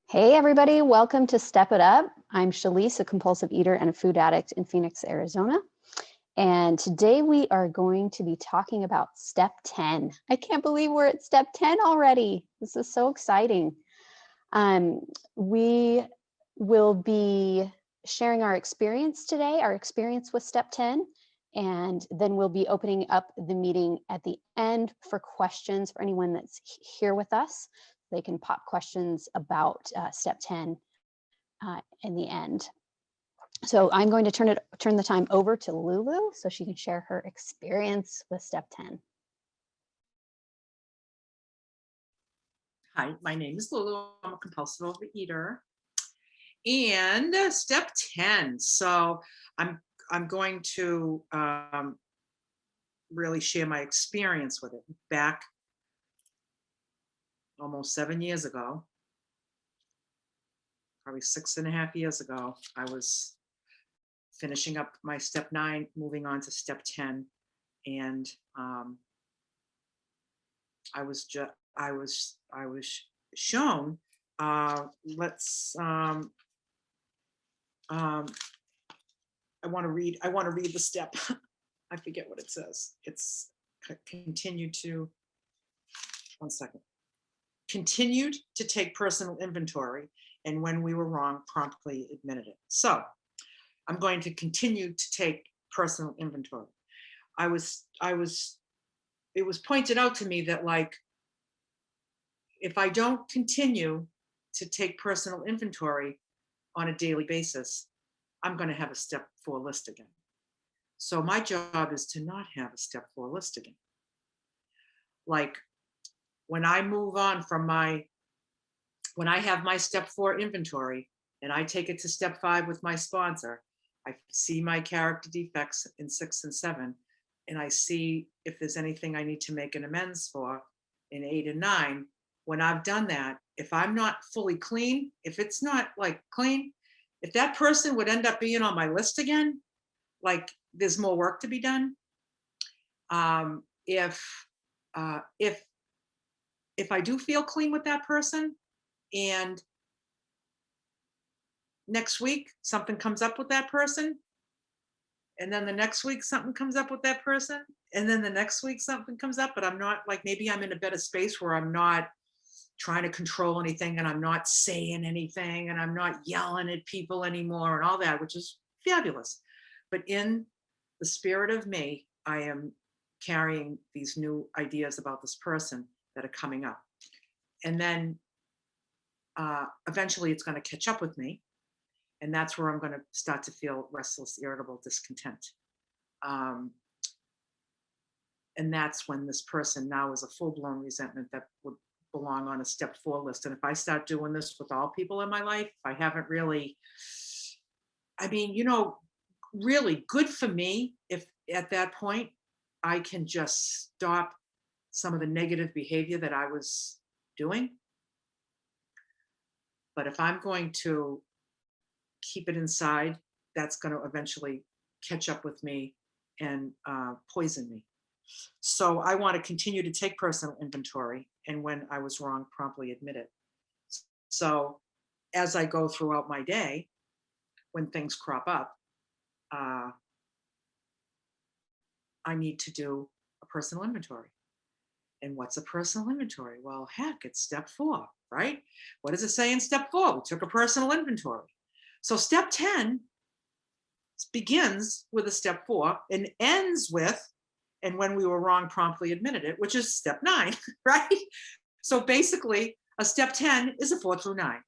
Hey everybody, welcome to Step It Up. I'm Shalece, a compulsive eater and a food addict in Phoenix, Arizona. And today we are going to be talking about step 10. I can't believe we're at step 10 already. This is so exciting. We will be sharing our experience today, our experience with step 10, and then we'll be opening up the meeting at the end for questions for anyone that's here with us. They can pop questions about step 10 in the end. So I'm going to turn the time over to Lulu so she can share her experience with step 10. Hi, my name is Lulu. I'm a compulsive overeater. And step 10. So I'm going to really share my experience with it. Back almost 7 years ago, probably 6.5 years ago, I was finishing up my step 9, moving on to step 10. And I was shown, I want to read the step. I forget what it says. It's continued to take personal inventory, and when we were wrong, promptly admitted it. So I'm going to continue to take personal inventory. It was pointed out to me that, like, if I don't continue to take personal inventory on a daily basis, I'm going to have a step 4 list again. So my job is to not have a step 4 list again. Like, when I move on from when I have my step 4 inventory and I take it to step 5 with my sponsor, I see my character defects in 6 and 7, and I see if there's anything I need to make an amends for in 8 and 9. When I've done that, if I'm not fully clean, if it's not like clean, if that person would end up being on my list again, like, there's more work to be done. If I do feel clean with that person, and next week something comes up with that person, and then the next week something comes up with that person, and then the next week something comes up, but I'm not, like, maybe I'm in a better space where I'm not trying to control anything, and I'm not saying anything, and I'm not yelling at people anymore and all that, which is fabulous. But in the spirit of me, I am carrying these new ideas about this person that are coming up. And then eventually it's going to catch up with me. And that's where I'm going to start to feel restless, irritable, discontent. And that's when this person now is a full-blown resentment that would belong on a step 4 list. And if I start doing this with all people in my life, I haven't really, really good for me if at that point I can just stop some of the negative behavior that I was doing. But if I'm going to keep it inside, that's going to eventually catch up with me and poison me. So I want to continue to take personal inventory, and when I was wrong, promptly admit it. So as I go throughout my day, when things crop up, I need to do a personal inventory. And what's a personal inventory? Well, heck, it's step 4, right? What does it say in step 4? We took a personal inventory. So step 10 begins with a step 4 and ends with, and when we were wrong, promptly admitted it, which is step 9, right? So basically, a step 10 is a 4 through 9.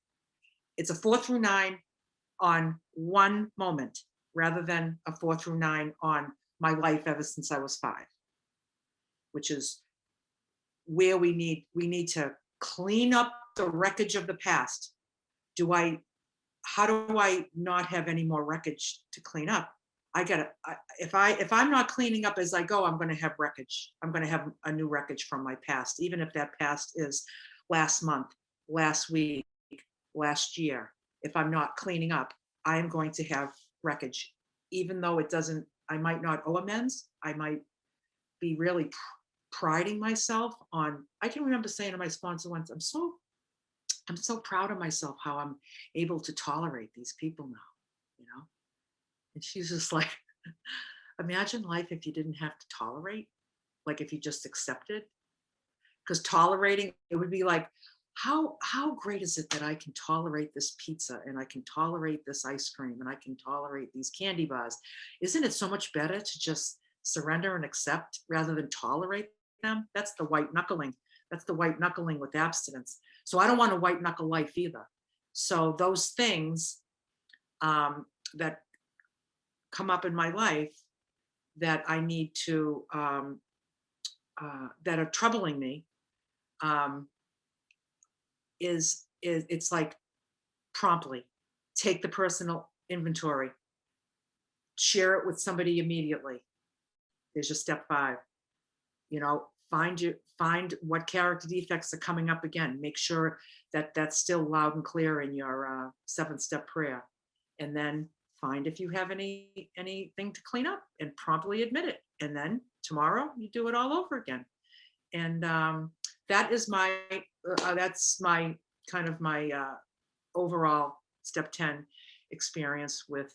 It's a 4 through 9 on one moment, rather than a 4 through 9 on my life ever since I was 5, which is where we need to clean up the wreckage of the past. How do I not have any more wreckage to clean up? If I'm not cleaning up as I go, I'm going to have wreckage. I'm going to have a new wreckage from my past, even if that past is last month, last week, last year. If I'm not cleaning up, I am going to have wreckage, even though I might not owe amends. I might be really priding myself on, I can remember saying to my sponsor once, I'm so I'm so proud of myself how I'm able to tolerate these people now, you know? And she's just like, imagine life if you didn't have to tolerate, like if you just accepted. Because tolerating, it would be like, how great is it that I can tolerate this pizza and I can tolerate this ice cream and I can tolerate these candy bars? Isn't it so much better to just surrender and accept rather than tolerate them? That's the white knuckling. That's the white knuckling with abstinence. So I don't want a white knuckle life either. So those things that come up in my life that I need to that are troubling me um, is it's like promptly take the personal inventory, share it with somebody immediately. There's your step 5. You know, find what character defects are coming up again. Make sure that that's still loud and clear in your 7-step prayer, and then find if you have anything to clean up and promptly admit it. And then tomorrow you do it all over again. And that is my that's my kind of my overall step 10 experience with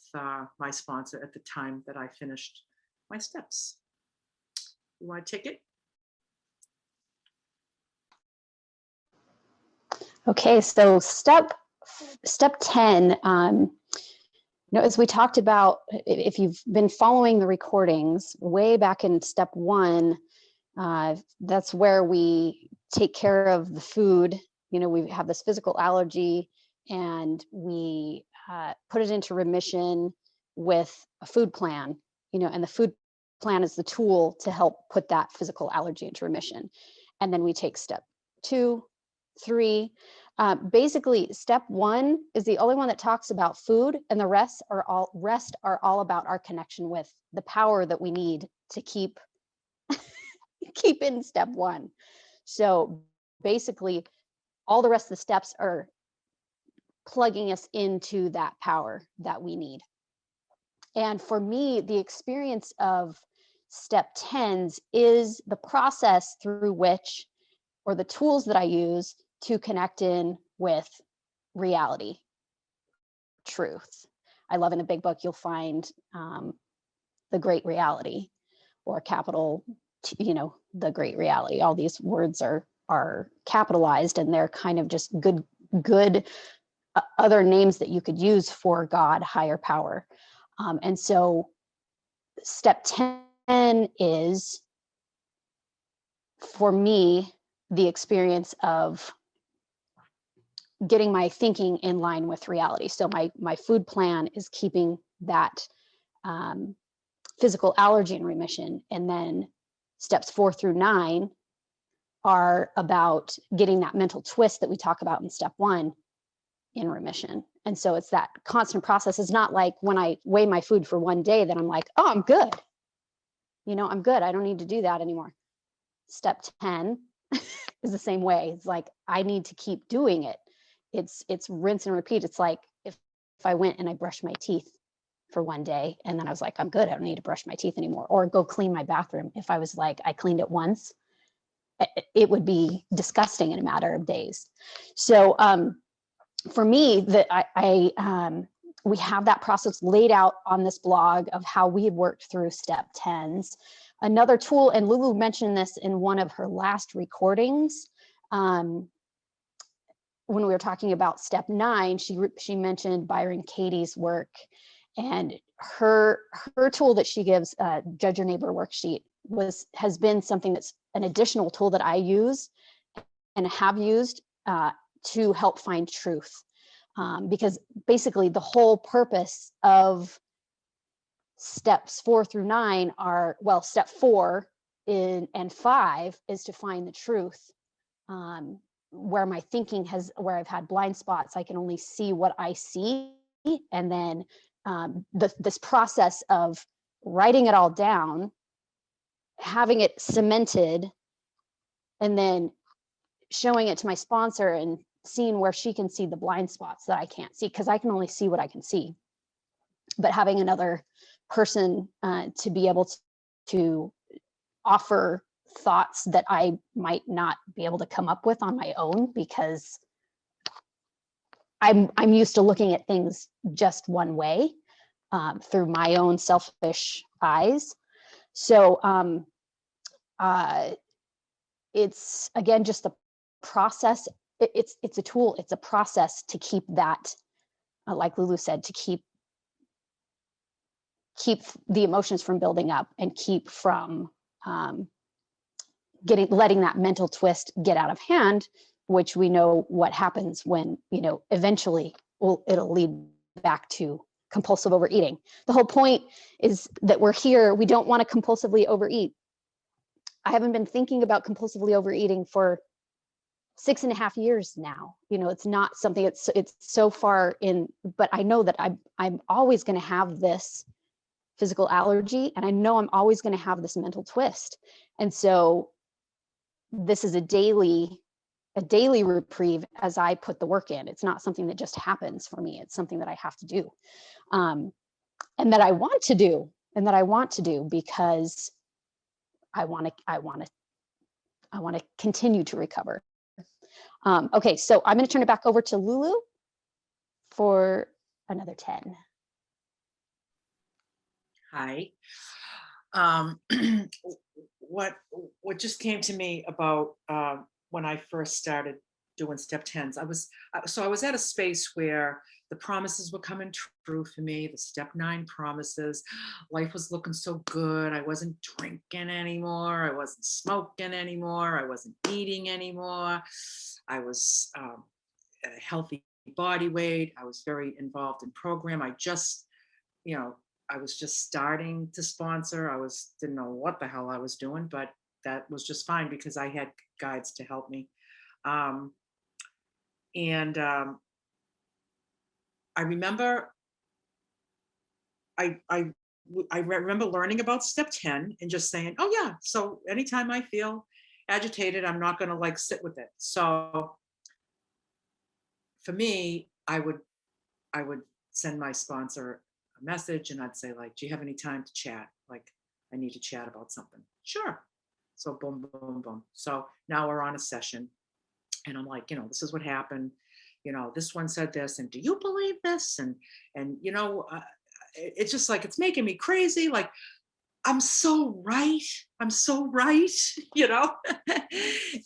my sponsor at the time that I finished my steps. You want to take it? Okay, so step 10, as we talked about, if you've been following the recordings way back in step 1, that's where we take care of the food. We have this physical allergy and we put it into remission with a food plan, and the food plan is the tool to help put that physical allergy into remission. And then we take step 2, 3. Basically, step 1 is the only one that talks about food, and the rest are all about our connection with the power that we need to keep in step 1. So basically, all the rest of the steps are plugging us into that power that we need. And for me, the experience of step 10s is the process through which, or the tools that I use to connect in with reality, truth. I love in a big book, you'll find the great reality, or capital, the great reality. All these words are capitalized, and they're kind of just good other names that you could use for God, higher power. And so step 10 is, for me, the experience of getting my thinking in line with reality. So my food plan is keeping that physical allergy in remission. And then steps 4 through 9 are about getting that mental twist that we talk about in step 1 in remission. And so it's that constant process. It's not like when I weigh my food for one day that I'm like, oh, I'm good. I'm good. I don't need to do that anymore. Step 10 is the same way. It's like, I need to keep doing it. It's rinse and repeat. It's like if I went and I brushed my teeth for one day and then I was like, I'm good. I don't need to brush my teeth anymore, or go clean my bathroom. If I was like, I cleaned it once, it would be disgusting in a matter of days. So for me, we have that process laid out on this blog of how we had worked through step 10s. Another tool, and Lulu mentioned this in one of her last recordings, when we were talking about step 9, she mentioned Byron Katie's work, and her tool that she gives, Judge Your Neighbor worksheet, has been something that's an additional tool that I use and have used to help find truth. Because basically the whole purpose of steps 4 through 9 are, well, step 4 and 5 is to find the truth. Where my thinking where I've had blind spots, I can only see what I see. And then this process of writing it all down, having it cemented, and then showing it to my sponsor and seeing where she can see the blind spots that I can't see, because I can only see what I can see. But having another person to be able to offer thoughts that I might not be able to come up with on my own, because I'm used to looking at things just one way, through my own selfish eyes. So it's again just the process. It's a tool. It's a process to keep that, like Lulu said, to keep the emotions from building up and keep from letting that mental twist get out of hand, which we know what happens when, eventually it'll lead back to compulsive overeating. The whole point is that we're here. We don't want to compulsively overeat. I haven't been thinking about compulsively overeating for 6.5 years now. It's not something, it's so far in, but I know that I'm always going to have this physical allergy, and I know I'm always going to have this mental twist. And so this is a daily reprieve as I put the work in. It's not something that just happens for me. It's something that I have to do, and that I want to do, because I want to continue to recover. Okay, so I'm going to turn it back over to Lulu for another 10. Hi. What just came to me about when I first started doing step 10s, I was at a space where the promises were coming true for me, the step 9 promises. Life was looking so good. I wasn't drinking anymore. I wasn't smoking anymore. I wasn't eating anymore. I was at a healthy body weight. I was very involved in program. I was just starting to sponsor. Didn't know what the hell I was doing, but that was just fine because I had guides to help me. And I remember I remember learning about step 10 and just saying, oh yeah, so anytime I feel agitated, I'm not going to like sit with it. So for me, I would send my sponsor a message and I'd say like, do you have any time to chat? Like, I need to chat about something. Sure. So boom, boom, boom. So now we're on a session and I'm like, this is what happened. This one said this, and do you believe this? And it's just like, it's making me crazy. Like, I'm so right. I'm so right,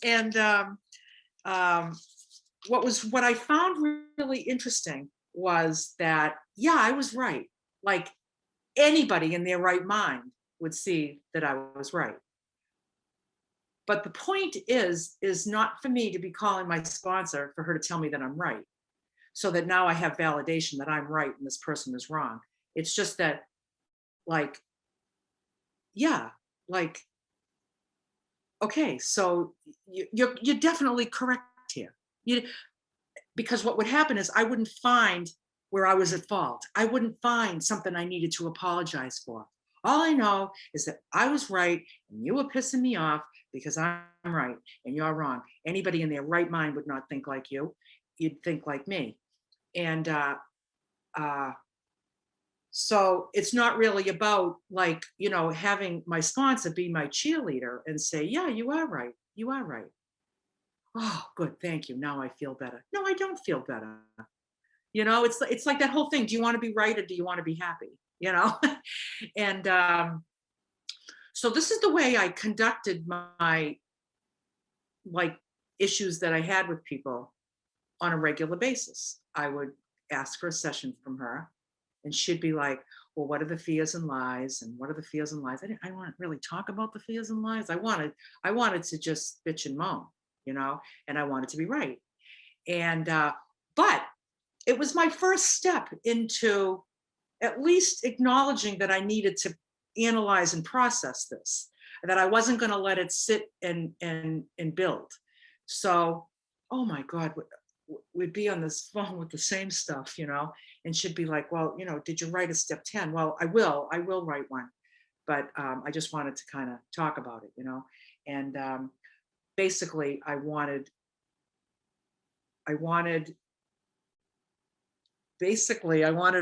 and what I found really interesting was that, yeah, I was right. Like, anybody in their right mind would see that I was right. But the point is not for me to be calling my sponsor for her to tell me that I'm right, so that now I have validation that I'm right and this person is wrong. It's just that, like, yeah, like, okay, so you're definitely correct here. You Because what would happen is I wouldn't find where I was at fault. I wouldn't find something I needed to apologize for. All I know is that I was right and you were pissing me off because I'm right and you're wrong. Anybody in their right mind would not think like you. You'd think like me. And uh, so it's not really about, like, having my sponsor be my cheerleader and say, yeah, you are right. You are right. Oh, good. Thank you. Now I feel better. No, I don't feel better. It's like that whole thing. Do you want to be right or do you want to be happy? And so this is the way I conducted my, like, issues that I had with people on a regular basis. I would ask for a session from her, and she'd be like, well, what are the fears and lies? And what are the fears and lies? I didn't want to really talk about the fears and lies. I wanted to just bitch and moan, and I wanted to be right. And but it was my first step into at least acknowledging that I needed to analyze and process this, that I wasn't going to let it sit and build. So, oh my God, we'd be on this phone with the same stuff, and she'd be like, well, did you write a step 10? Well, I will write one, but I just wanted to kind of talk about it, and basically I wanted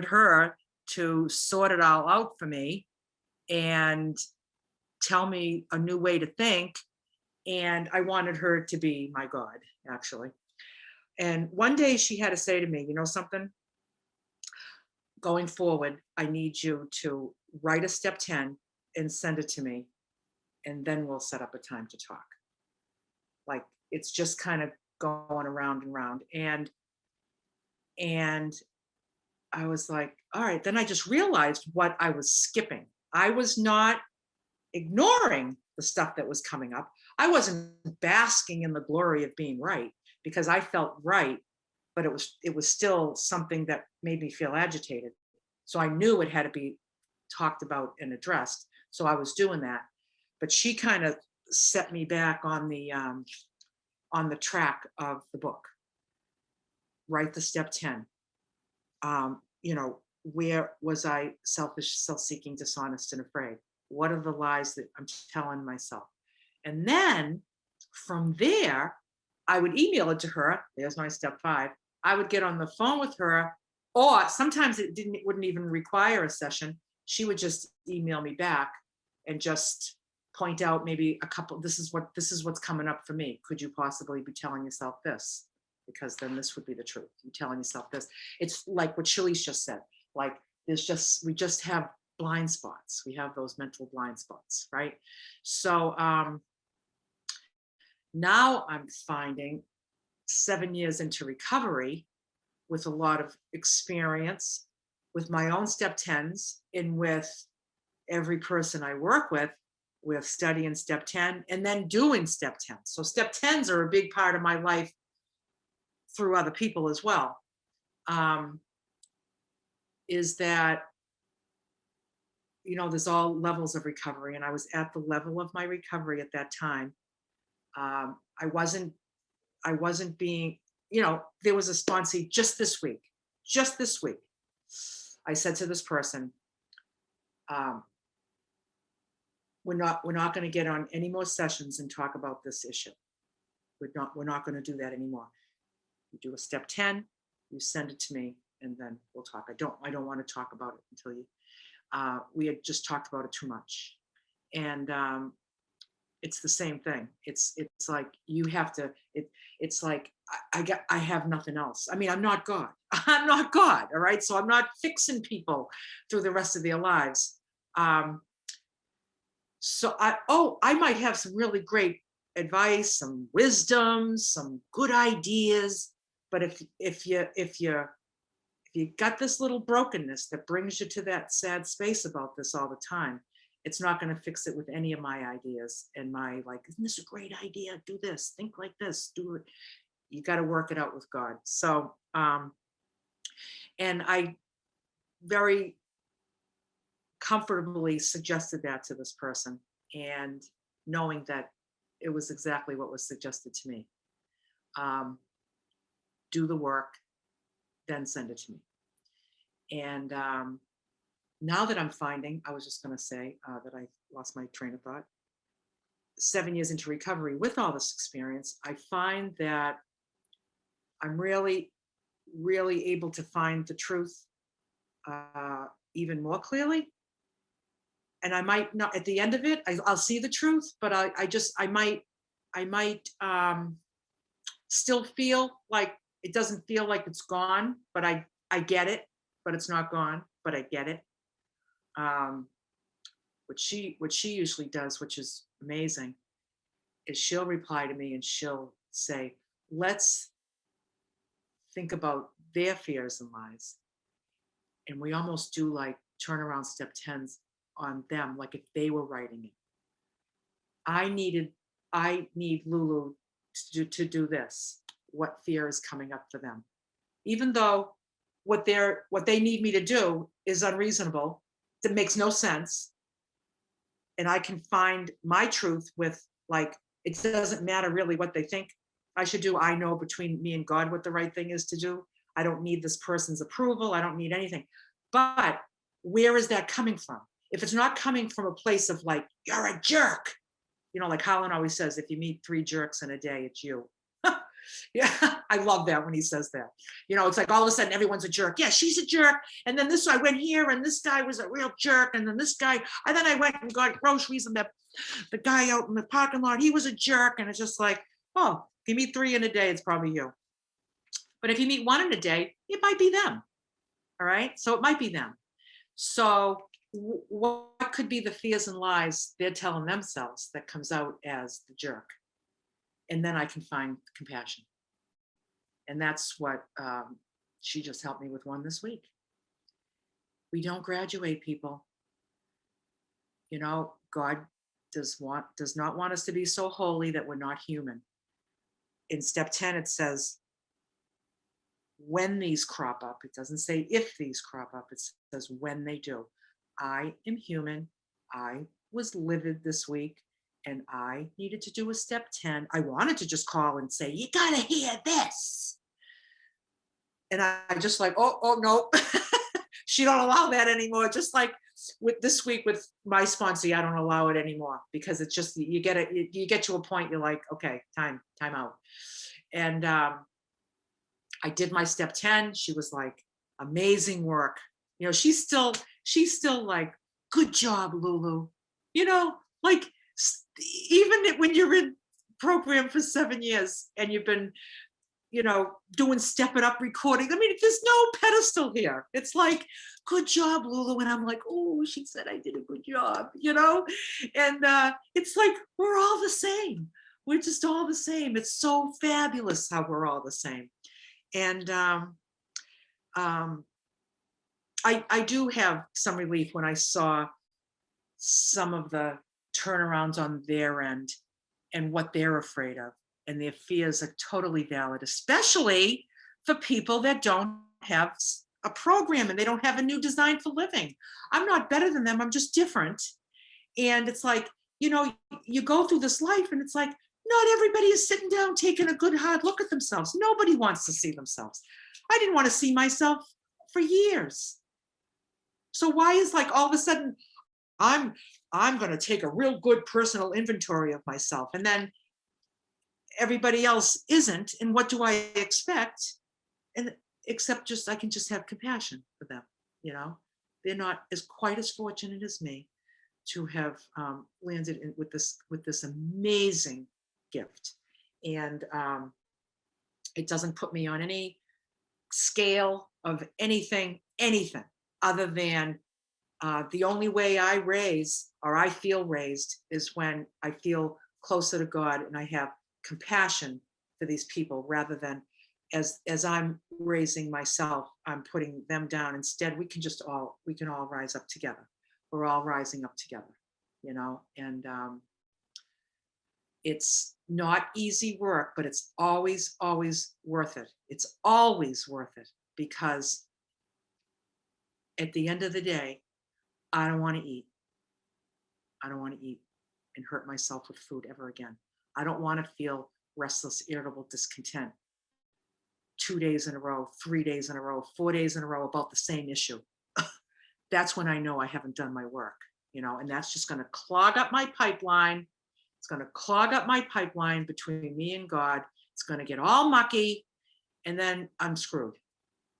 her to sort it all out for me and tell me a new way to think. And I wanted her to be my God, actually. And one day she had to say to me, you know something, going forward, I need you to write a step 10 and send it to me, and then we'll set up a time to talk. Like, it's just kind of going around and round. And I was like, all right. Then I just realized what I was skipping. I was not ignoring the stuff that was coming up. I wasn't basking in the glory of being right because I felt right, but it was still something that made me feel agitated. So I knew it had to be talked about and addressed. So I was doing that. But she kind of set me back on the track of the book. Write the step 10. Where was I selfish, self-seeking, dishonest, and afraid? What are the lies that I'm telling myself? And then from there, I would email it to her. There's my step 5. I would get on the phone with her, or sometimes it wouldn't even require a session. She would just email me back and just point out maybe a couple, this is what's coming up for me. Could you possibly be telling yourself this? Because then this would be the truth. You're telling yourself this. It's like what Shalece just said. Like, we just have blind spots. We have those mental blind spots, right? So now I'm finding 7 years into recovery with a lot of experience with my own step 10s and with every person I work with studying step 10 and then doing step 10. So step 10s are a big part of my life through other people as well. Is that, there's all levels of recovery, and I was at the level of my recovery at that time. I wasn't being, there was a sponsee just this week. I said to this person, we're not going to get on any more sessions and talk about this issue. We're not going to do that anymore. You do a step 10, you send it to me, and then we'll talk. I don't want to talk about it until you, we had just talked about it too much. And it's the same thing. It's like you have to, it's like, I have nothing else. I mean, I'm not God. I'm not God. All right. So I'm not fixing people through the rest of their lives. So I might have some really great advice, some wisdom, some good ideas. But if you got this little brokenness that brings you to that sad space about this all the time, it's not going to fix it with any of my ideas and my, like, isn't this a great idea? Do this, think like this, do it. You got to work it out with God. So, and I very comfortably suggested that to this person, and knowing that it was exactly what was suggested to me. Do the work, then send it to me. And now that I'm finding, I was just going to say that I lost my train of thought. 7 years into recovery with all this experience, I find that I'm really, really able to find the truth even more clearly. And I might not, at the end of it, I'll see the truth, but I might still feel like it doesn't feel like it's gone, but I get it, but it's not gone, but I get it. What she usually does, which is amazing, is she'll reply to me and she'll say, let's think about their fears and lies. And we almost do like turnaround step 10s on them, like if they were writing it. I need Lulu to do this. What fear is coming up for them? Even though what they need me to do is unreasonable, that makes no sense. And I can find my truth with, like, it doesn't matter really what they think I should do. I know between me and God what the right thing is to do. I don't need this person's approval. I don't need anything. But where is that coming from? If it's not coming from a place of like, you're a jerk, like Holland always says, if you meet 3 jerks in a day, it's you. Yeah, I love that when he says that. It's like all of a sudden everyone's a jerk. Yeah, she's a jerk. And then I went here and this guy was a real jerk. And then this guy, and then I went and got groceries and the guy out in the parking lot, he was a jerk. And it's just like, oh, give me 3 in a day, it's probably you. But if you meet one in a day, it might be them. All right. So it might be them. So what could be the fears and lies they're telling themselves that comes out as the jerk? And then I can find compassion. And that's what she just helped me with one this week. We don't graduate, people. You know, God does not want us to be so holy that we're not human. In step 10, it says, when these crop up, it doesn't say if these crop up, it says when they do. I am human. I was livid this week and I needed to do a step 10. I wanted to just call and say, you got to hear this. And I just like, oh no, she don't allow that anymore. Just like with this week with my sponsor, I don't allow it anymore because it's just, you get to a point, you're like, okay, time out. And I did my step 10. She was like, amazing work. You know, she's still like, good job, Lulu. You know, like even when you're in program for 7 years and you've been, you know, doing Step It Up recording. I mean, there's no pedestal here. It's like, good job, Lulu. And I'm like, oh, she said I did a good job, you know? And it's like, we're all the same. We're just all the same. It's so fabulous how we're all the same. And I do have some relief when I saw some of the turnarounds on their end and what they're afraid of. And their fears are totally valid, especially for people that don't have a program and they don't have a new design for living. I'm not better than them. I'm just different. And it's like, you know, you go through this life and it's like, not everybody is sitting down taking a good hard look at themselves. Nobody wants to see themselves. I didn't want to see myself for years. So why is like all of a sudden I'm going to take a real good personal inventory of myself, and then everybody else isn't, and what do I expect? And except just I can just have compassion for them. You know, they're not as quite as fortunate as me to have landed with this amazing gift, and it doesn't put me on any scale of anything other than the only way I raise or I feel raised is when I feel closer to God and I have compassion for these people rather than as I'm raising myself, I'm putting them down. Instead, we can all rise up together. We're all rising up together, you know, and it's not easy work, but it's always worth it. It's always worth it because at the end of the day, I don't want to eat. I don't want to eat and hurt myself with food ever again. I don't want to feel restless, irritable, discontent 2 days in a row, 3 days in a row, 4 days in a row about the same issue. That's when I know I haven't done my work, you know, and that's just going to clog up my pipeline. It's going to clog up my pipeline between me and God. It's going to get all mucky and then I'm screwed,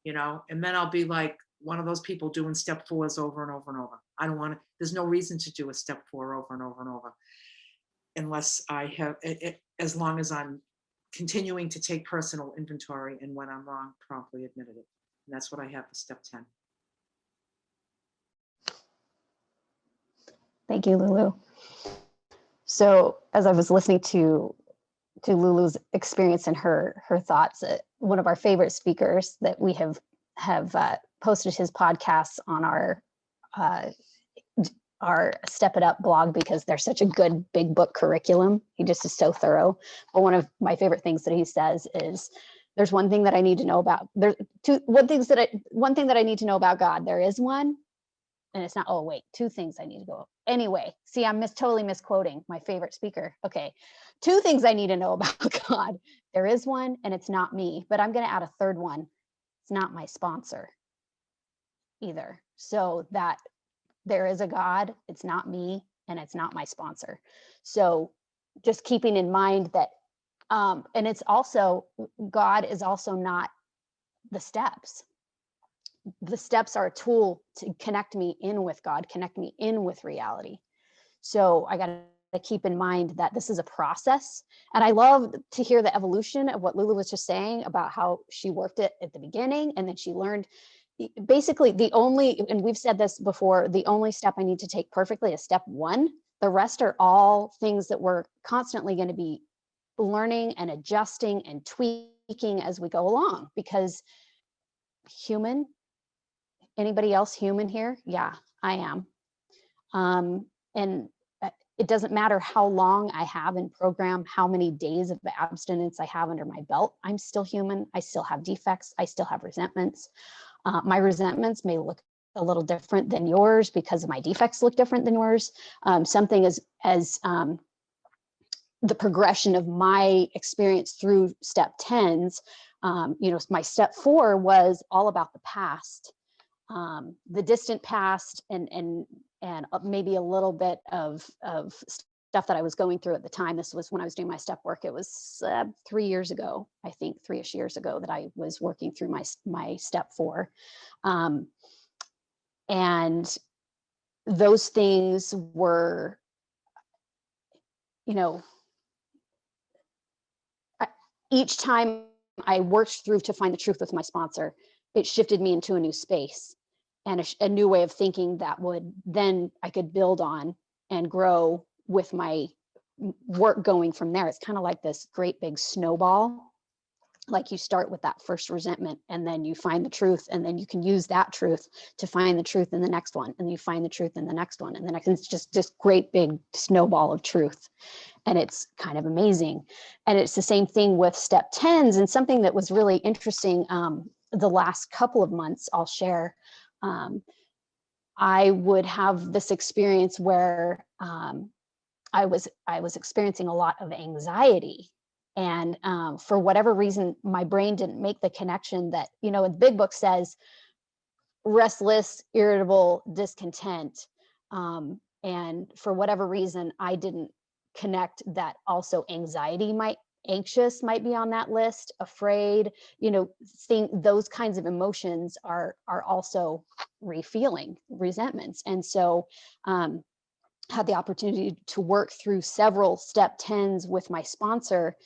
you know, and then I'll be like one of those people doing step 4s over and over and over. I don't want to, there's no reason to do a step 4 over and over and over unless I have it, as long as I'm continuing to take personal inventory and when I'm wrong, promptly admitted it. And that's what I have for step 10. Thank you, Lulu. So as I was listening to Lulu's experience and her thoughts, one of our favorite speakers that we have posted his podcasts on our Step It Up blog because they're such a good big book curriculum. He just is so thorough. But one of my favorite things that he says is, there's one thing that I need to know about. One thing that I need to know about God. There is one, and it's not. Oh wait, 2 things I need to go. Anyway, see, I'm totally misquoting my favorite speaker. Okay, 2 things I need to know about God. There is one, and it's not me. But I'm going to add a third one. It's not my sponsor either. So that there is a God, it's not me, and it's not my sponsor. So just keeping in mind that, and it's also, God is also not the steps. The steps are a tool to connect me in with God, connect me in with reality. So I got to keep in mind that this is a process. And I love to hear the evolution of what Lulu was just saying about how she worked it at the beginning and then she learned. Basically, the only, and we've said this before, the only step I need to take perfectly is step one. The rest are all things that we're constantly going to be learning and adjusting and tweaking as we go along, because human, anybody else human here? Yeah, I am. And it doesn't matter how long I have in program, how many days of abstinence I have under my belt, I'm still human. I still have defects. I still have resentments. My resentments may look a little different than yours because my defects look different than yours. Something as the progression of my experience through step 10s, my step 4 was all about the past, the distant past, and maybe a little bit of stuff that I was going through at the time. This was when I was doing my step work. It was 3 years ago, I think 3-ish years ago, that I was working through my step 4. And those things were, each time I worked through to find the truth with my sponsor, it shifted me into a new space and a new way of thinking that I could build on and grow with my work going from there. It's kind of like this great big snowball. Like, you start with that first resentment and then you find the truth, and then you can use that truth to find the truth in the next one, and you find the truth in the next one, and the next. It's just this great big snowball of truth. And it's kind of amazing. And it's the same thing with step 10s. And something that was really interesting, the last couple of months, I'll share, I would have this experience where I was experiencing a lot of anxiety. And for whatever reason, my brain didn't make the connection that, the big book says restless, irritable, discontent. And for whatever reason, I didn't connect that also anxious might be on that list, afraid, seeing those kinds of emotions are also refeeling resentments. And so had the opportunity to work through several step 10s with my sponsor,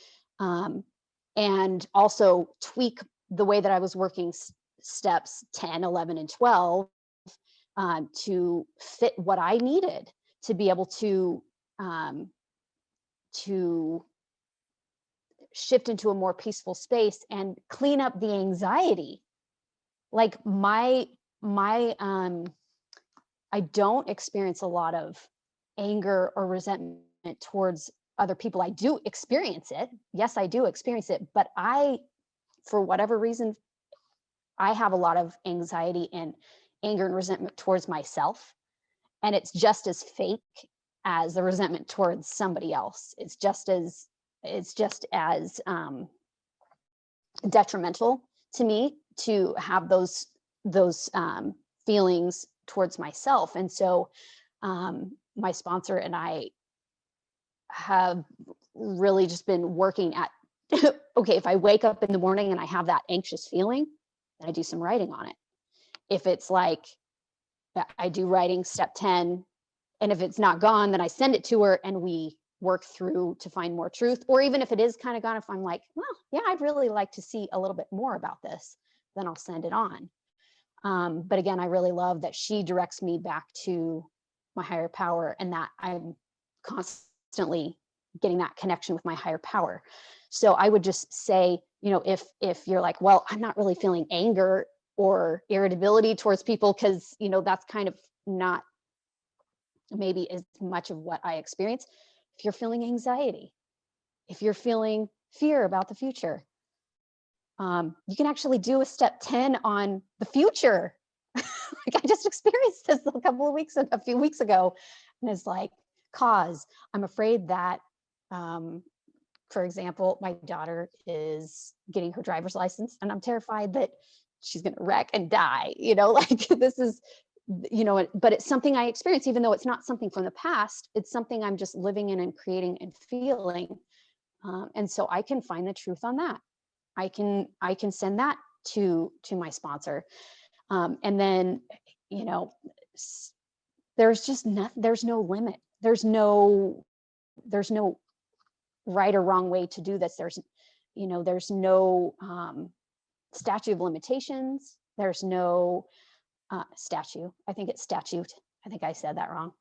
and also tweak the way that I was working steps 10, 11, and 12 to fit what I needed to be able to shift into a more peaceful space and clean up the anxiety. Like my I don't experience a lot of anger or resentment towards other people. I do experience it. Yes, I do experience it, but for whatever reason, I have a lot of anxiety and anger and resentment towards myself. And it's just as fake as the resentment towards somebody else. It's just as detrimental to me to have those feelings towards myself. And so my sponsor and I have really just been working at, okay, if I wake up in the morning and I have that anxious feeling, then I do some writing on it. If it's like, I do writing step 10, and if it's not gone, then I send it to her and we work through to find more truth. Or even if it is kind of gone, if I'm like, well, yeah, I'd really like to see a little bit more about this, then I'll send it on. But again, I really love that she directs me back to my higher power, and that I'm constantly getting that connection with my higher power. So I would just say, if you're like, well, I'm not really feeling anger or irritability towards people, because, that's kind of not maybe as much of what I experience. If you're feeling anxiety, if you're feeling fear about the future, you can actually do a step 10 on the future. Like, I just experienced this a few weeks ago, and it's like, I'm afraid that, for example, my daughter is getting her driver's license, and I'm terrified that she's going to wreck and die. Like, this is, but it's something I experience, even though it's not something from the past. It's something I'm just living in and creating and feeling. And so I can find the truth on that. I can send that to my sponsor. And then, there's just there's no limit. There's no there's no right or wrong way to do this. There's no statute of limitations. There's no statute. I think it's statute. I think I said that wrong.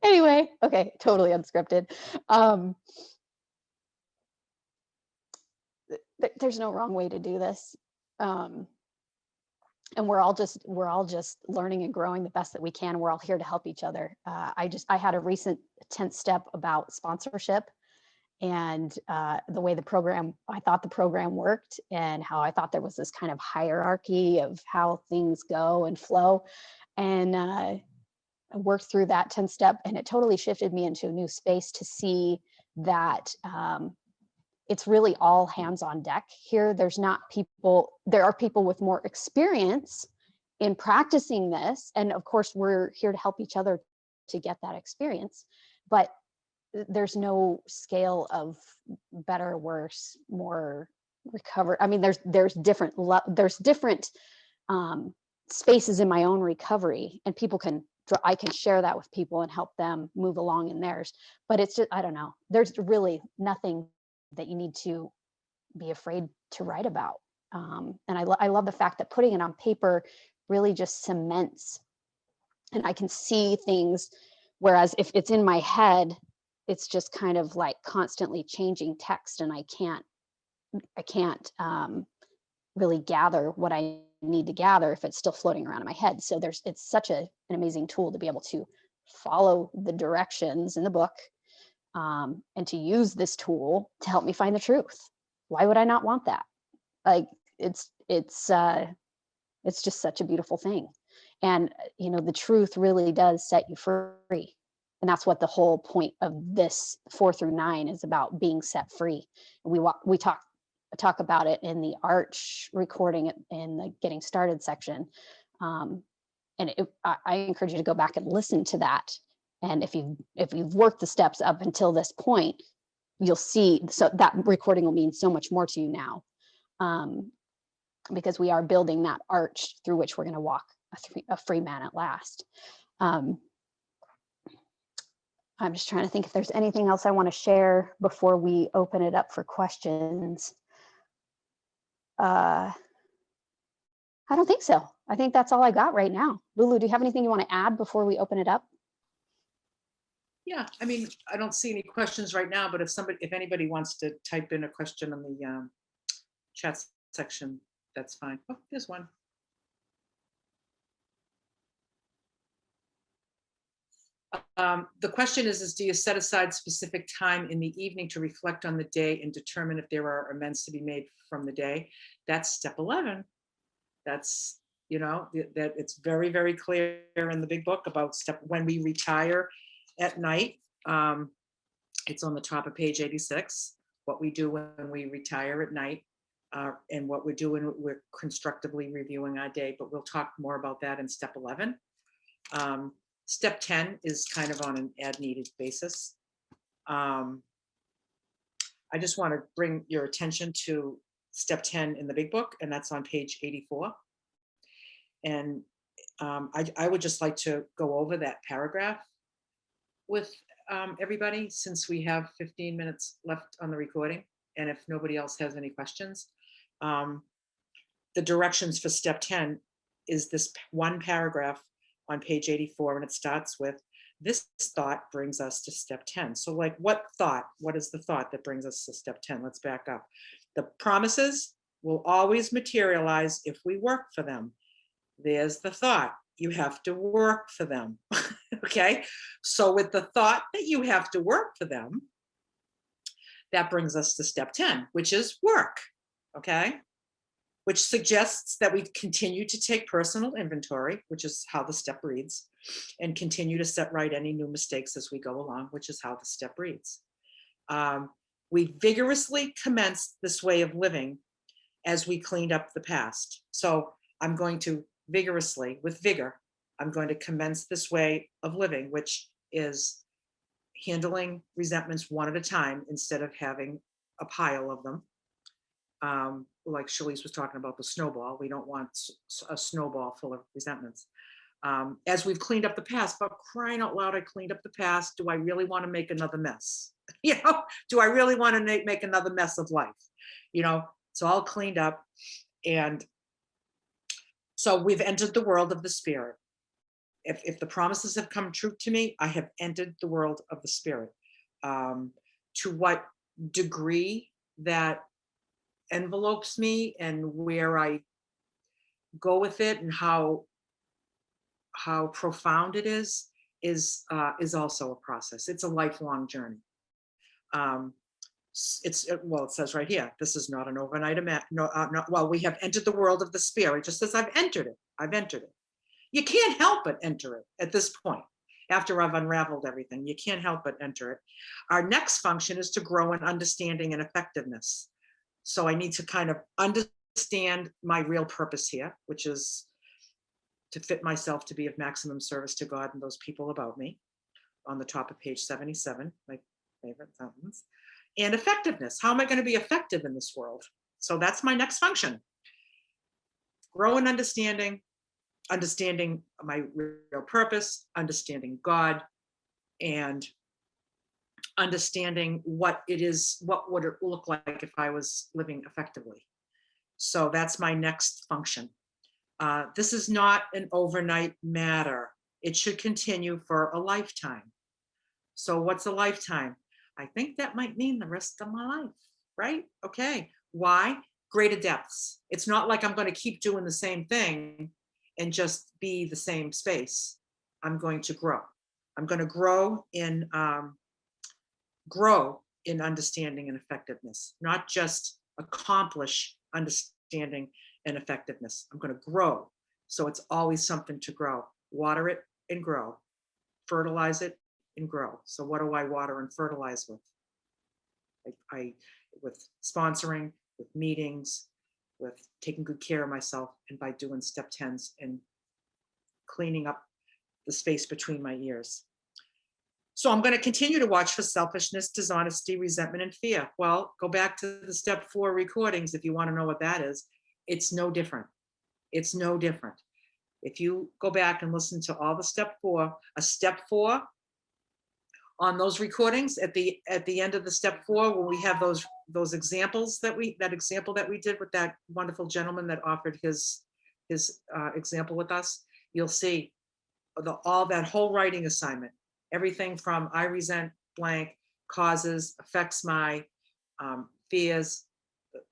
Anyway, okay, totally unscripted. There's no wrong way to do this. And we're all just learning and growing the best that we can. We're all here to help each other. I had a recent 10th step about sponsorship and the way I thought the program worked, and how I thought there was this kind of hierarchy of how things go and flow. And I worked through that 10th step, and it totally shifted me into a new space to see that it's really all hands on deck here. There are people with more experience in practicing this. And of course, we're here to help each other to get that experience. But there's no scale of better, worse, more recover. I mean, there's different spaces in my own recovery, and I can share that with people and help them move along in theirs. But it's just, I don't know, there's really nothing that you need to be afraid to write about. And I love the fact that putting it on paper really just cements, and I can see things. Whereas if it's in my head, it's just kind of like constantly changing text, and I can't really gather what I need to gather if it's still floating around in my head. So it's such an amazing tool to be able to follow the directions in the book, and to use this tool to help me find the truth. Why would I not want that? Like, it's just such a beautiful thing. And the truth really does set you free. And that's what the whole point of this 4 through 9 is about, being set free. We talk about it in the Arch recording in the Getting Started section. And I encourage you to go back and listen to that. And if you've worked the steps up until this point, you'll see, so that recording will mean so much more to you now, because we are building that arch through which we're going to walk a free man at last. I'm just trying to think if there's anything else I want to share before we open it up for questions. I don't think so. I think that's all I got right now. Lulu, do you have anything you want to add before we open it up? Yeah, I mean, I don't see any questions right now, but if anybody wants to type in a question on the chat section, that's fine. Oh, there's one. The question is do you set aside specific time in the evening to reflect on the day and determine if there are amends to be made from the day? That's step 11. That's, that it's very, very clear in the big book about when we retire at night. It's on the top of page 86, what we do when we retire at night, and what we're doing, we're constructively reviewing our day, but we'll talk more about that in step 11. Step 10 is kind of on an as-needed basis. I just want to bring your attention to step 10 in the big book, and that's on page 84. And I would just like to go over that paragraph with everybody, since we have 15 minutes left on the recording, and if nobody else has any questions. The directions for step 10 is this one paragraph on page 84, and it starts with, this thought brings us to step 10. So like, what is the thought that brings us to step 10? Let's back up. The promises will always materialize if we work for them. There's the thought. You have to work for them. Okay. So with the thought that you have to work for them, that brings us to step 10, which is work. Okay. Which suggests that we continue to take personal inventory, which is how the step reads, and continue to set right any new mistakes as we go along, which is how the step reads. We vigorously commenced this way of living as we cleaned up the past. So I'm going to vigorously, with vigor, I'm going to commence this way of living, which is handling resentments one at a time instead of having a pile of them. Like Shalece was talking about the snowball, we don't want a snowball full of resentments. as we've cleaned up the past. But crying out loud, I cleaned up the past. Do I really want to make another mess? Do I really want to make another mess of life? It's all cleaned up. And so we've entered the world of the spirit. If the promises have come true to me, I have entered the world of the spirit. To what degree that envelopes me and where I go with it and how profound it is also a process. It's a lifelong journey. It says right here, this is not an overnight event. Well, we have entered the world of the spirit. It just says I've entered it. You can't help but enter it at this point. After I've unraveled everything, you can't help but enter it. Our next function is to grow in understanding and effectiveness. So I need to kind of understand my real purpose here, which is to fit myself to be of maximum service to God and those people about me, on the top of page 77, my favorite sentence. And effectiveness. How am I going to be effective in this world? So that's my next function. Grow in understanding my real purpose, understanding God, and understanding what it is, what would it look like if I was living effectively. So that's my next function. This is not an overnight matter. It should continue for a lifetime. So what's a lifetime? I think that might mean the rest of my life, right? Okay. Why? Greater depths. It's not like I'm going to keep doing the same thing and just be the same space. I'm going to grow. I'm going to grow in understanding and effectiveness, not just accomplish understanding and effectiveness. I'm going to grow. So it's always something to grow. Water it and grow. Fertilize it and grow. So what do I water and fertilize with? With sponsoring, with meetings, with taking good care of myself, and by doing step 10s and cleaning up the space between my ears. So I'm going to continue to watch for selfishness, dishonesty, resentment, and fear. Well, go back to the step 4 recordings if you want to know what that is. It's no different. It's no different. If you go back and listen to all the step 4, a step 4 on those recordings at the end of the step 4, when we have those examples that example that we did with that wonderful gentleman that offered his example with us, you'll see all that whole writing assignment, everything from I resent blank, causes, affects my fears,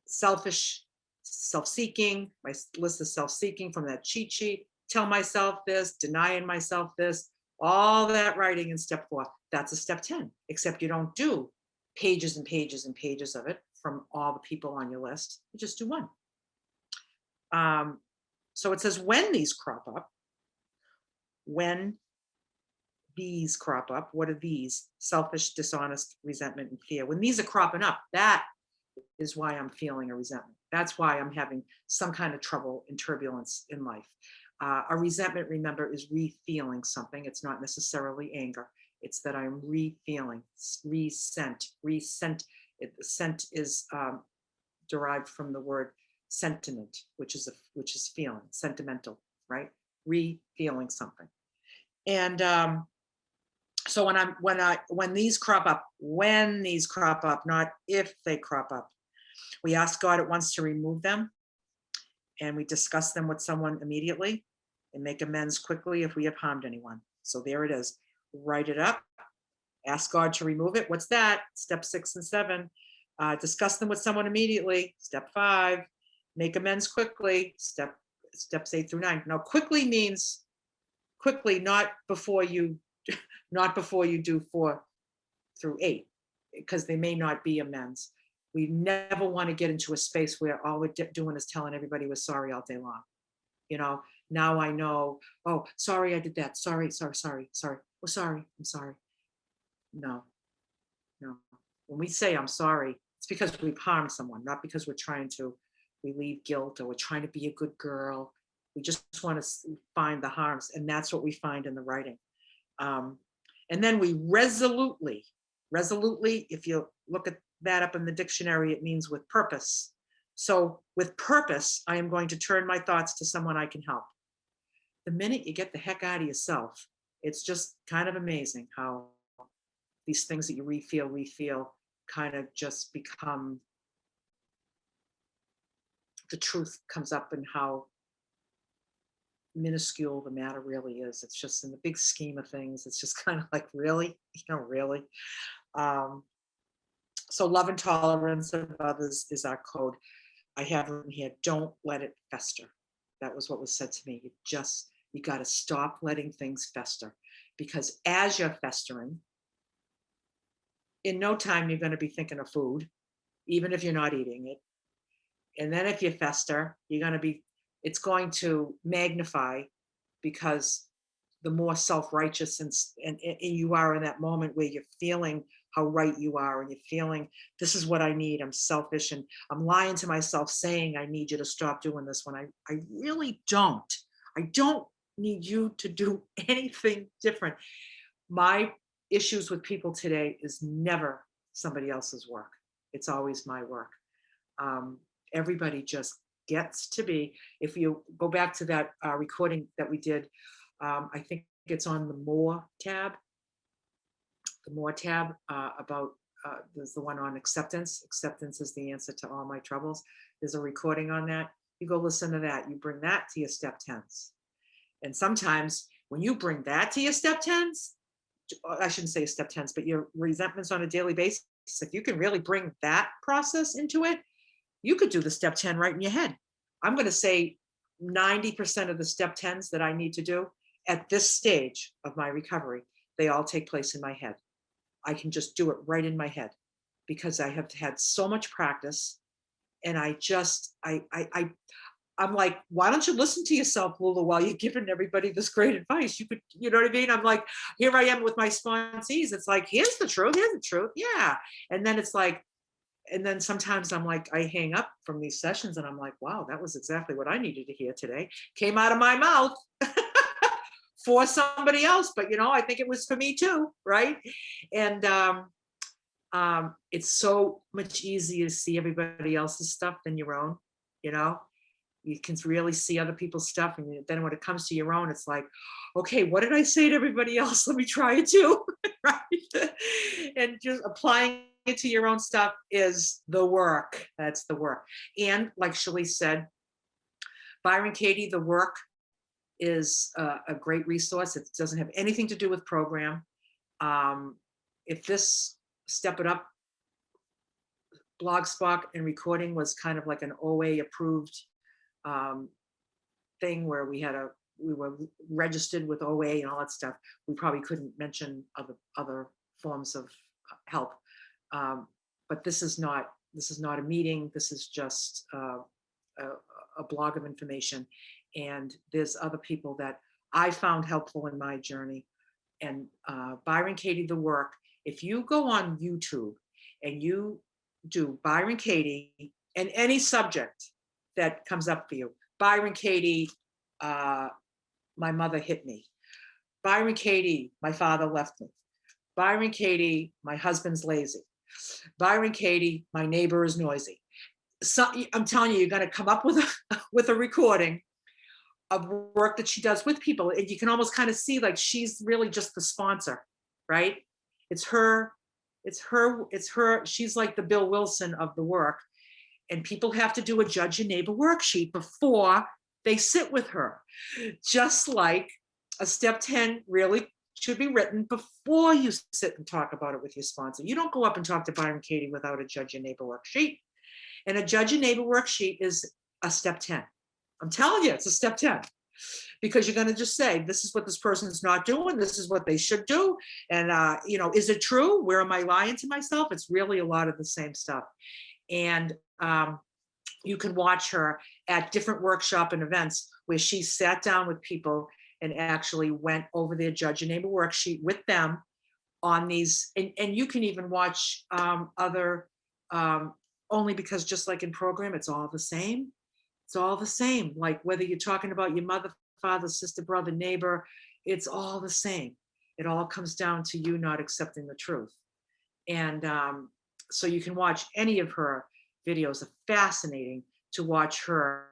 selfish, self-seeking, my list of self-seeking from that cheat sheet, tell myself this, denying myself this, all that writing in step 4. That's a step 10, except you don't do pages and pages and pages of it from all the people on your list. You just do one. So it says when these crop up, what are these? Selfish, dishonest, resentment, and fear. When these are cropping up, that is why I'm feeling a resentment. That's why I'm having some kind of trouble and turbulence in life. A resentment, remember, is re-feeling something. It's not necessarily anger. It's that I'm re-feeling, resent. Scent is derived from the word sentiment, which is feeling, sentimental, right? Re-feeling something. And so when these crop up, not if they crop up, we ask God at once to remove them, and we discuss them with someone immediately and make amends quickly if we have harmed anyone. So there it is. Write it up. Ask God to remove it. What's that? Step 6 and 7. Discuss them with someone immediately. Step 5. Make amends quickly. Steps 8 through 9. Now, quickly means quickly, not before you do 4 through 8, because they may not be amends. We never want to get into a space where all we're doing is telling everybody we're sorry all day long. Now I know, oh, sorry, I did that. Sorry. Oh, sorry, I'm sorry. No. When we say I'm sorry, it's because we've harmed someone, not because we're trying to relieve guilt or we're trying to be a good girl. We just want to find the harms, and that's what we find in the writing. And then we resolutely, if you look at that up in the dictionary, it means with purpose. So with purpose, I am going to turn my thoughts to someone I can help. the minute you get the heck out of yourself, it's just kind of amazing how these things that you refeel kind of just become, the truth comes up and how minuscule the matter really is. It's just in the big scheme of things, it's just kind of like, really? Really? Um, so love and tolerance of others is our code. I have written here, don't let it fester. That was what was said to me. You got to stop letting things fester, because as you're festering, in no time, you're going to be thinking of food, even if you're not eating it. And then if you fester, it's going to magnify, because the more self-righteous and you are in that moment where you're feeling how right you are, and you're feeling, this is what I need, I'm selfish, and I'm lying to myself saying I need you to stop doing this when I really don't. I don't need you to do anything different. My issues with people today is never somebody else's work. It's always my work. Um, Everybody just gets to be, if you go back to that recording that we did, I think it's on the more tab, about, there's the one on acceptance. Acceptance is the answer to all my troubles. There's a recording on that. You go listen to that. You bring that to your step 10s. And sometimes when you bring that to your step 10s, I shouldn't say step 10s, but your resentments on a daily basis, if you can really bring that process into it, you could do the step 10 right in your head. I'm going to say 90% of the step 10s that I need to do at this stage of my recovery, they all take place in my head. I can just do it right in my head, because I have had so much practice. And I'm like, why don't you listen to yourself, Lulu, while you're giving everybody this great advice? You could, you know what I mean? I'm like, here I am with my sponsees. It's like, here's the truth. Yeah. And then it's like, and then sometimes I'm like, I hang up from these sessions and I'm like, wow, that was exactly what I needed to hear today. Came out of my mouth for somebody else, but I think it was for me too, right? And it's so much easier to see everybody else's stuff than your own. You know, you can really see other people's stuff, and then when it comes to your own, it's like, okay, what did I say to everybody else? Let me try it too, right? And just applying it to your own stuff is the work. That's the work. And like Shalece said, Byron Katie, the work is a great resource. It doesn't have anything to do with program. If this Step It Up blogspot and recording was kind of like an OA approved thing where we were registered with OA and all that stuff, we probably couldn't mention other forms of help. But this is not a meeting. This is just a blog of information. And there's other people that I found helpful in my journey. And Byron Katie, the work, if you go on YouTube and you do Byron Katie and any subject that comes up for you, Byron Katie, my mother hit me. Byron Katie, my father left me. Byron Katie, my husband's lazy. Byron Katie, my neighbor is noisy. So I'm telling you, you're going to come up with a recording of work that she does with people, and you can almost kind of see like she's really just the sponsor, right? It's her. She's like the Bill Wilson of the work, and people have to do a judge your neighbor worksheet before they sit with her, just like a step 10 really should be written before you sit and talk about it with your sponsor. You don't go up and talk to Byron Katie without a judge your neighbor worksheet. And a judge your neighbor worksheet is a step 10. I'm telling you, it's a step 10, because you're going to just say, this is what this person's not doing. This is what they should do. And, is it true? Where am I lying to myself? It's really a lot of the same stuff. And you can watch her at different workshop and events where she sat down with people and actually went over their judge your neighbor worksheet with them on these. And you can even watch other, only because just like in program, it's all the same. It's all the same. Like whether you're talking about your mother, father, sister, brother, neighbor, it's all the same. It all comes down to you not accepting the truth. And so you can watch any of her videos. Are fascinating to watch her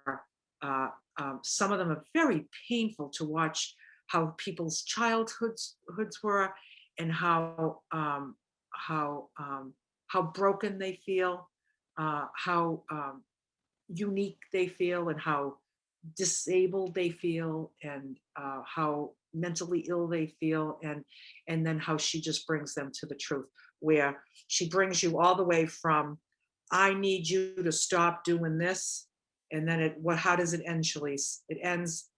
some of them are very painful to watch, how people's childhoods were, and how broken they feel, how unique they feel, and how disabled they feel, and how mentally ill they feel, and then how she just brings them to the truth, where she brings you all the way from, I need you to stop doing this, and then how does it end, Shalece? It ends,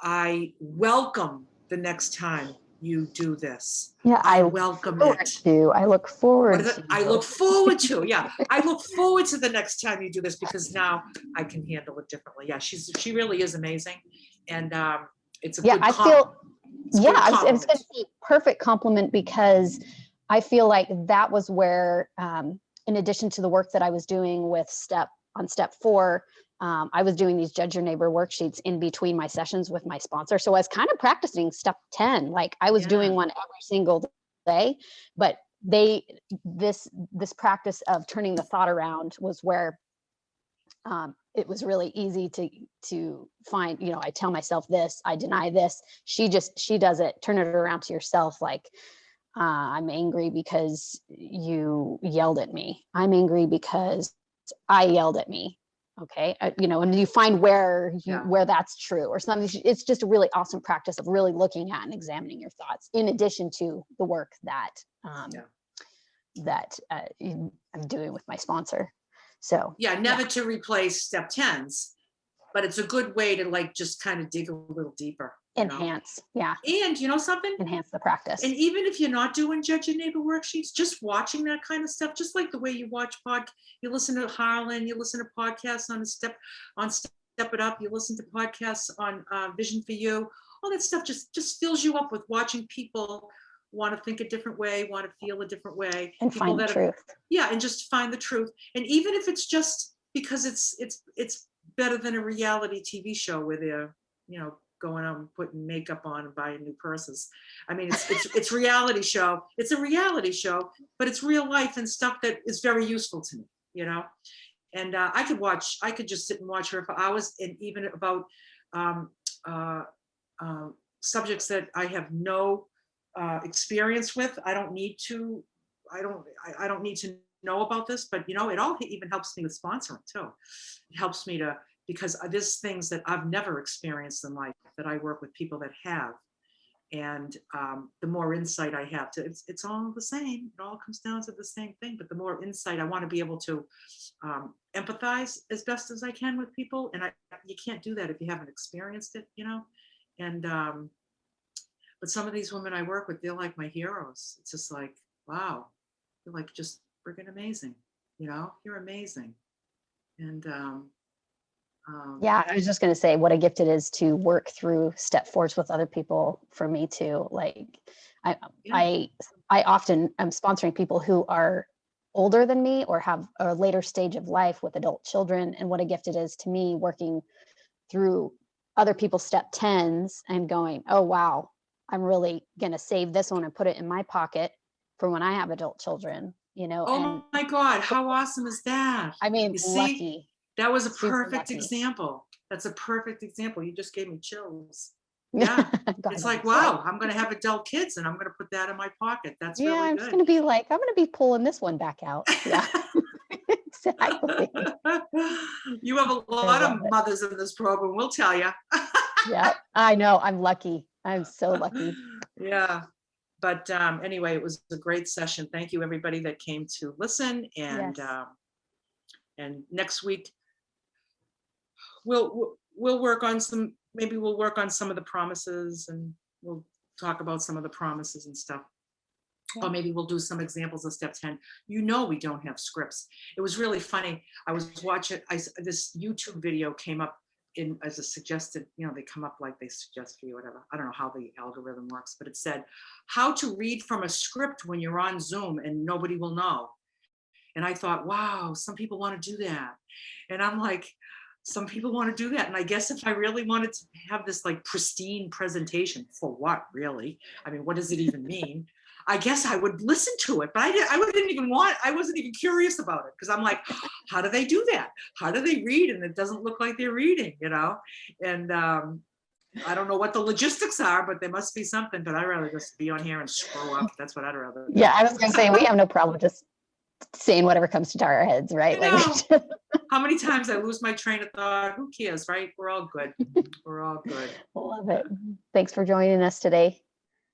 I welcome the next time you do this. Yeah, I welcome it. I look What forward is it? to. I look forward to. Yeah, I look forward to the next time you do this, because now I can handle it differently. Yeah, she really is amazing, and it's a Yeah, good I compliment. feel, It's a yeah, good I was going to compliment. say perfect compliment, because I feel like that was where, in addition to the work that I was doing with step 4, I was doing these judge your neighbor worksheets in between my sessions with my sponsor. So I was kind of practicing step 10, like I was doing Yeah, one every single day, but this practice of turning the thought around was where, it was really easy to find, I tell myself this, I deny this. She does it, turn it around to yourself, like, I'm angry because you yelled at me. I'm angry because I yelled at me. Okay. And you find yeah, where that's true or something. It's just a really awesome practice of really looking at and examining your thoughts, in addition to the work that, yeah. I'm doing with my sponsor. So Yeah, yeah, never to replace step tens, but it's a good way to like just kind of dig a little deeper, you know. enhance. Yeah. And you know something? Enhance the And practice. even if you're not doing judge your neighbor worksheets, just watching that kind of stuff, just like the way you watch you listen to Harlan, you listen to podcasts on Step It Up, you listen to podcasts on Vision for You, all that stuff just fills you up with watching people want to think a different way, want to feel a different way. And People find the that have, truth. yeah, and just find the truth. And even if it's just because it's better than a reality TV show where they're, going out and putting makeup on and buying new purses. I mean, it's reality show. It's a reality show, but it's real life and stuff that is very useful to me, you know. And I could just sit and watch her for hours, and even about um, uh, subjects that I have no experience with. I don't need to. I don't need to know about this, but it all even helps me with sponsoring too. It helps me to, because there's things that I've never experienced in life that I work with people that have, and the more insight I have to, it's all the same. It all comes down to the same thing. But the more insight, I want to be able to empathize as best as I can with people, and you can't do that if you haven't experienced it, And but some of these women I work with, they're like my heroes. It's just like, wow, you're like just freaking amazing. You're amazing. And Yeah, I was just going to say what a gift it is to work through step 4s with other people for me too. Like I yeah, I I often am sponsoring people who are older than me or have a later stage of life with adult children, and what a gift it is to me working through other people's step 10s and going, "Oh wow, I'm really going to save this one and put it in my pocket for when I have adult children," and oh my God, how awesome is that? I mean, You see, lucky, that was a super perfect lucky. example. That's a perfect example. You just gave me chills. Yeah. Got It's all like, excited. wow, I'm going to have adult kids and I'm going to put that in my pocket. That's Yeah, really I'm just good. gonna be like, I'm gonna be pulling this one back out. Yeah, exactly. You have a I lot love of it. mothers in this program, we'll tell you. Yeah, I know. I'm lucky. I'm so lucky. Yeah. But anyway, it was a great session. Thank you, everybody that came to listen. Yes. And next week we'll work on maybe we'll work on some of the promises, and we'll talk about some of the promises and stuff. Yeah. Or maybe we'll do some examples of step 10. We don't have scripts. It was really funny. I was watching, this YouTube video came up in as a suggested, they come up like they suggest for you, whatever. I don't know how the algorithm works, but it said how to read from a script when you're on Zoom and nobody will know. And I thought, wow, some people want to do that. And I'm like, some people want to do that. And I guess if I really wanted to have this like pristine presentation, for what really? I mean, what does it even mean? I guess I would listen to it, but I wasn't even curious about it, because I'm like, how do they do that? How do they read? And it doesn't look like they're reading, And I don't know what the logistics are, but there must be something, but I'd rather just be on here and screw up. That's what I'd rather do. Yeah, I was going to say, we have no problem just saying whatever comes to our heads, right? I Like, know. How many times I lose my train of thought? Who cares, right? We're all good. We're all good. love it. Thanks for joining us today.